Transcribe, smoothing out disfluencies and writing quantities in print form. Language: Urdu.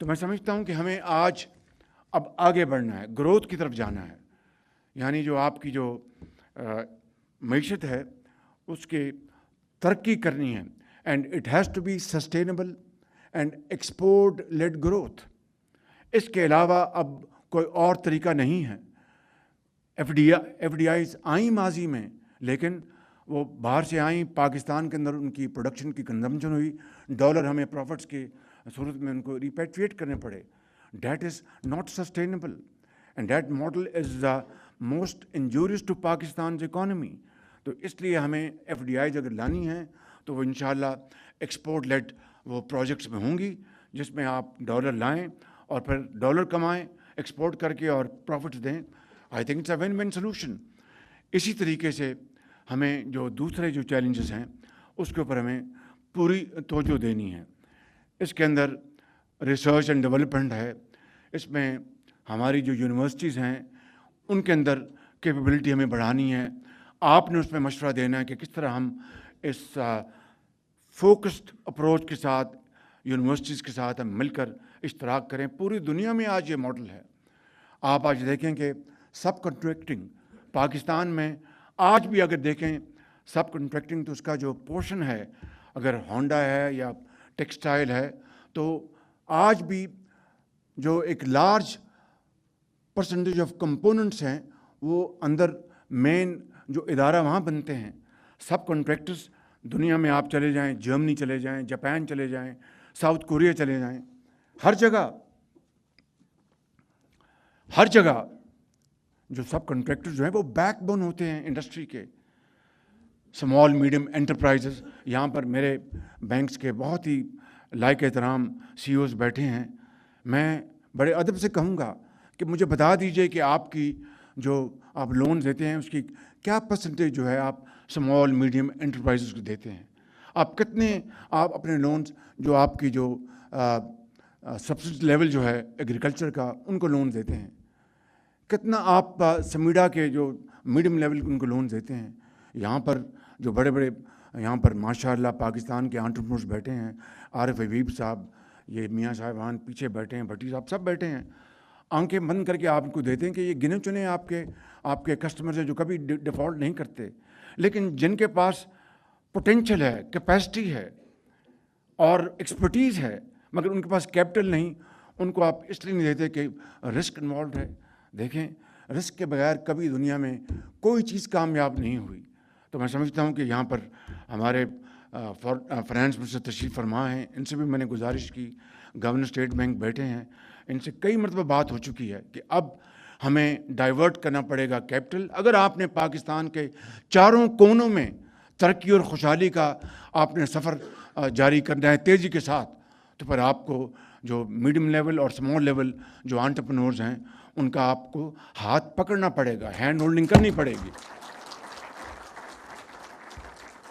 تو میں سمجھتا ہوں کہ ہمیں آج اب آگے بڑھنا ہے، گروتھ کی طرف جانا ہے، یعنی جو آپ کی جو معیشت ہے اس کے ترقی کرنی ہے، and it has to be sustainable and export led growth. اس کے علاوہ اب کوئی اور طریقہ نہیں ہے. ایف ڈی آئیز آئیں ماضی میں، لیکن وہ باہر سے آئیں، پاکستان کے اندر ان کی پروڈکشن کی کنزمپشن ہوئی، ڈالر ہمیں پروفٹس کی صورت میں ان کو ریپیٹریٹ کرنے پڑے. That is not sustainable and that model is the most injurious to Pakistan economy. تو اس لیے ہمیں ایف ڈی آئیز اگر لانی ہیں تو وہ انشاءاللہ ایکسپورٹ لیڈ وہ پروجیکٹس میں ہوں گی، جس میں آپ ڈالر لائیں اور پھر ڈالر کمائیں ایکسپورٹ کر کے اور پروفٹس دیں. I think it's a win win solution. اسی طریقے سے ہمیں جو دوسرے جو چیلنجز ہیں اس کے اوپر ہمیں پوری توجہ دینی ہے. اس کے اندر ریسرچ اینڈ ڈیولپمنٹ ہے، اس میں ہماری جو یونیورسٹیز ہیں ان کے اندر کیپیبلٹی ہمیں بڑھانی ہے. آپ نے اس میں مشورہ دینا ہے کہ کس طرح ہم اس فوکسڈ اپروچ کے ساتھ یونیورسٹیز کے ساتھ ہم مل کر اشتراک کریں. پوری دنیا میں آج یہ ماڈل ہے. آپ آج دیکھیں کہ سب کنٹریکٹنگ پاکستان میں آج بھی اگر دیکھیں سب کنٹریکٹنگ تو اس کا جو پورشن ہے، اگر ہونڈا ہے یا ٹیکسٹائل ہے، تو آج بھی جو ایک لارج پرسنٹیج آف کمپوننٹس ہیں وہ اندر مین جو ادارہ وہاں بنتے ہیں. سب کنٹریکٹرز دنیا میں آپ چلے جائیں، جرمنی چلے جائیں، جاپان چلے جائیں، ساؤتھ کوریا چلے جائیں، ہر جگہ جو سب کنٹریکٹر جو ہیں وہ بیک بون ہوتے ہیں انڈسٹری کے. اسمال میڈیم انٹرپرائزز، یہاں پر میرے بینکس کے بہت ہی لائق احترام سی اوز بیٹھے ہیں. میں بڑے ادب سے کہوں گا کہ مجھے بتا دیجئے کہ آپ کی جو آپ لونز دیتے ہیں اس کی کیا پرسنٹیج جو ہے آپ اسمال میڈیم انٹرپرائزز کو دیتے ہیں. آپ کتنے آپ اپنے لونز جو آپ کی جو سبسڈی لیول جو ہے ایگریکلچر کا ان کو لون دیتے ہیں، کتنا آپ سمیڈا کے جو میڈیم لیول ان کو لون دیتے ہیں. یہاں پر جو بڑے بڑے یہاں پر ماشاءاللہ پاکستان کے انٹرپرینورز بیٹھے ہیں، عارف حبیب صاحب، یہ میاں صاحبان پیچھے بیٹھے ہیں، بھٹی صاحب سب بیٹھے ہیں. آنکھیں بند کر کے آپ کو دیتے ہیں کہ یہ گنے چنے آپ کے کسٹمرز ہیں جو کبھی ڈیفالٹ نہیں کرتے، لیکن جن کے پاس پوٹینشل ہے، کیپیسٹی ہے اور ایکسپرٹیز ہے مگر ان کے پاس کیپٹل نہیں، ان کو آپ اس لیے نہیں دیتے کہ رسک انوالوڈ ہے. دیکھیں رسک کے بغیر کبھی دنیا میں کوئی چیز کامیاب نہیں ہوئی. تو میں سمجھتا ہوں کہ یہاں پر ہمارے فائنانس منسٹر تشریف فرما ہیں، ان سے بھی میں نے گزارش کی. گورنر اسٹیٹ بینک بیٹھے ہیں، ان سے کئی مرتبہ بات ہو چکی ہے کہ اب ہمیں ڈائیورٹ کرنا پڑے گا کیپٹل. اگر آپ نے پاکستان کے چاروں کونوں میں ترقی اور خوشحالی کا آپ نے سفر جاری کرنا ہے تیزی کے ساتھ، تو پھر آپ کو جو میڈیم لیول اور اسمال لیول جو انٹرپرینورز ہیں ان کا آپ کو ہاتھ پکڑنا پڑے گا، ہینڈ ہولڈنگ کرنی پڑے گی.